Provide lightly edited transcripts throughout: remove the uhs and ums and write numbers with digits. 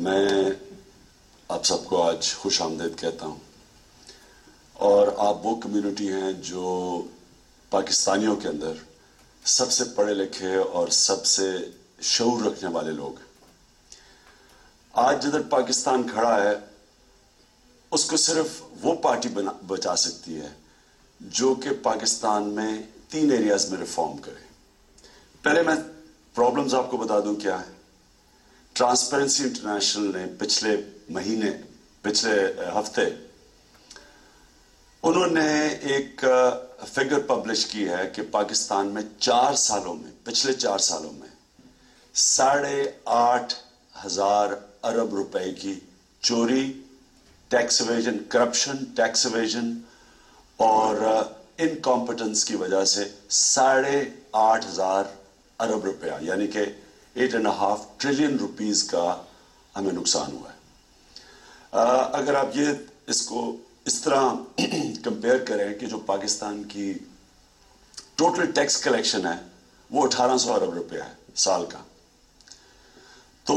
میں آپ سب کو آج خوش آمدید کہتا ہوں، اور آپ وہ کمیونٹی ہیں جو پاکستانیوں کے اندر سب سے پڑھے لکھے اور سب سے شعور رکھنے والے لوگ ہیں۔ آج جدھر پاکستان کھڑا ہے اس کو صرف وہ پارٹی بچا سکتی ہے جو کہ پاکستان میں 3 ایریاز میں ریفارم کرے۔ پہلے میں پرابلمز آپ کو بتا دوں کیا ہے۔ ٹرانسپیرنسی انٹرنیشنل نے پچھلے ہفتے انہوں نے ایک فگر پبلش کی ہے کہ پاکستان میں پچھلے 4 سالوں میں 8,500 ارب روپے کی چوری، tax evasion, corruption, tax evasion اور انکمپٹنس کی وجہ سے 8,500 ارب روپیہ یعنی کہ 8.5 ٹریلین روپیز کا ہمیں نقصان ہوا ہے۔ اگر آپ اس کو اس طرح کمپیئر کریں کہ جو پاکستان کی ٹوٹل ٹیکس کلیکشن ہے وہ 1,800 ارب روپیہ ہے سال کا، تو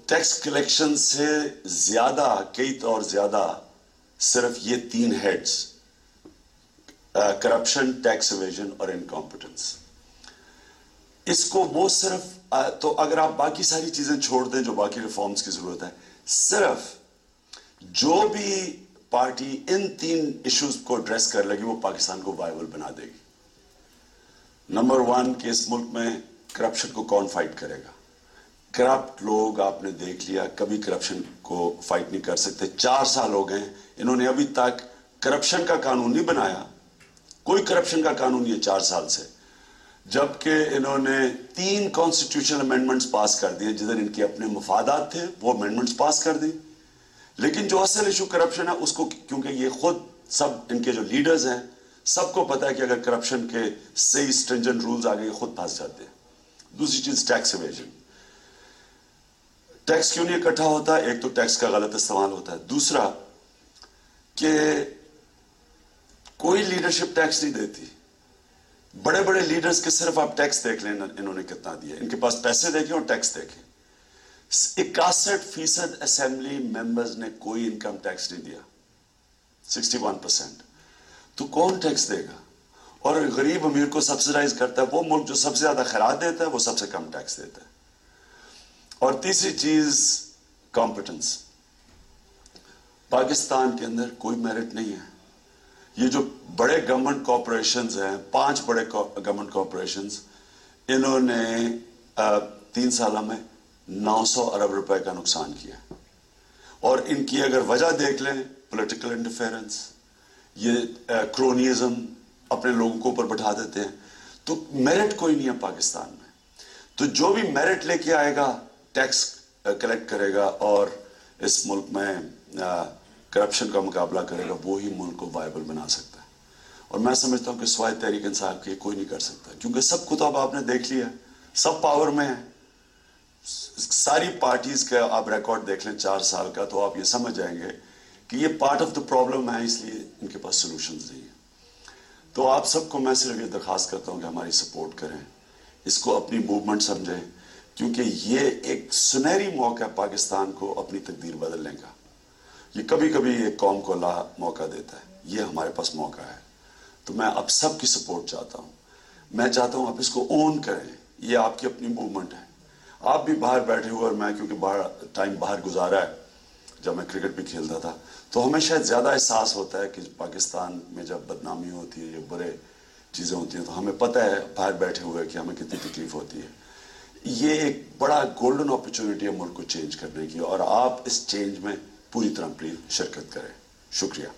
ٹیکس کلیکشن سے زیادہ کئی طور زیادہ صرف یہ 3 ہیڈز، کرپشن، ٹیکس ایویژن اور انکمپٹنس، اس کو وہ صرف تو اگر آپ باقی ساری چیزیں چھوڑ دیں جو باقی ریفارمز کی ضرورت ہے، صرف جو بھی پارٹی ان 3 ایشوز کو ایڈریس کر لے گی وہ پاکستان کو وائبل بنا دے گی۔ نمبر 1 کہ اس ملک میں کرپشن کو کون فائٹ کرے گا؟ کرپٹ لوگ آپ نے دیکھ لیا کبھی کرپشن کو فائٹ نہیں کر سکتے۔ 4 سال ہو گئے انہوں نے ابھی تک کرپشن کا قانون نہیں بنایا، کوئی کرپشن کا قانون نہیں ہے 4 سال سے، جبکہ انہوں نے 3 کانسٹیٹیوشنل امینڈمنٹس پاس کر دیے جدھر ان کے اپنے مفادات تھے، وہ امینڈمنٹس پاس کر دی۔ لیکن جو اصل ایشو کرپشن ہے اس کو، کیونکہ یہ خود سب ان کے جو لیڈرز ہیں سب کو پتا ہے کہ اگر کرپشن کے صحیح سٹرنجنٹ رولز آ گئے خود پھنس جاتے ہیں۔ دوسری چیز ٹیکس ایویژن، ٹیکس کیوں نہیں اکٹھا ہوتا؟ ایک تو ٹیکس کا غلط استعمال ہوتا ہے، دوسرا کہ کوئی لیڈرشپ ٹیکس نہیں دیتی۔ بڑے بڑے لیڈرز کے صرف آپ ٹیکس دیکھ لیں انہوں نے کتنا دیا، ان کے پاس پیسے دیکھیں اور ٹیکس دیکھیں۔ 61% اسمبلی ممبرز نے کوئی انکم ٹیکس نہیں دیا، 61%، تو کون ٹیکس دے گا؟ اور غریب امیر کو سبسیڈائز کرتا ہے وہ ملک جو سب سے زیادہ خیرات دیتا ہے وہ سب سے کم ٹیکس دیتا ہے۔ اور تیسری چیز کمپٹنس، پاکستان کے اندر کوئی میرٹ نہیں ہے۔ یہ جو بڑے گورنمنٹ کارپوریشنز ہیں، 5 بڑے گورنمنٹ کارپوریشنز، انہوں نے 3 سالوں میں 900 ارب روپے کا نقصان کیا، اور ان کی اگر وجہ دیکھ لیں پولیٹیکل انٹرفیئرنس، یہ کرونیزم، اپنے لوگوں کو اوپر بٹھا دیتے ہیں، تو میرٹ کوئی نہیں ہے پاکستان میں۔ تو جو بھی میرٹ لے کے آئے گا ٹیکس کلیکٹ کرے گا اور اس ملک میں کرپشن کا مقابلہ کرے گا، وہی ملک کو وائبل بنا سکتا ہے۔ اور میں سمجھتا ہوں کہ سوائے تحریک انصاف کے کوئی نہیں کر سکتا، کیونکہ سب کو تو اب آپ نے دیکھ لیا، سب پاور میں ہے، ساری پارٹیز کا آپ ریکارڈ دیکھ لیں 4 سال کا تو آپ یہ سمجھ جائیں گے کہ یہ پارٹ آف دا پرابلم ہے، اس لیے ان کے پاس سولوشنز نہیں ہیں۔ تو آپ سب کو میں صرف یہ درخواست کرتا ہوں کہ ہماری سپورٹ کریں، اس کو اپنی موومنٹ سمجھیں، کیونکہ یہ ایک سنہری موقع ہے پاکستان کو اپنی تقدیر بدلنے کا۔ یہ کبھی کبھی ایک قوم کو اللہ موقع دیتا ہے، یہ ہمارے پاس موقع ہے۔ تو میں آپ سب کی سپورٹ چاہتا ہوں، میں چاہتا ہوں آپ اس کو اون کریں، یہ آپ کی اپنی موومنٹ ہے۔ آپ بھی باہر بیٹھے ہوئے، اور میں کیونکہ ٹائم باہر گزارا ہے جب میں کرکٹ بھی کھیلتا تھا، تو ہمیں شاید زیادہ احساس ہوتا ہے کہ پاکستان میں جب بدنامی ہوتی ہے یا برے چیزیں ہوتی ہیں تو ہمیں پتہ ہے باہر بیٹھے ہوئے کہ ہمیں کتنی تکلیف ہوتی ہے۔ یہ ایک بڑا گولڈن اپرچونٹی ہے ملک کو چینج کرنے کی، اور آپ اس چینج میں پوری طرح پلیز شرکت کریں۔ شکریہ۔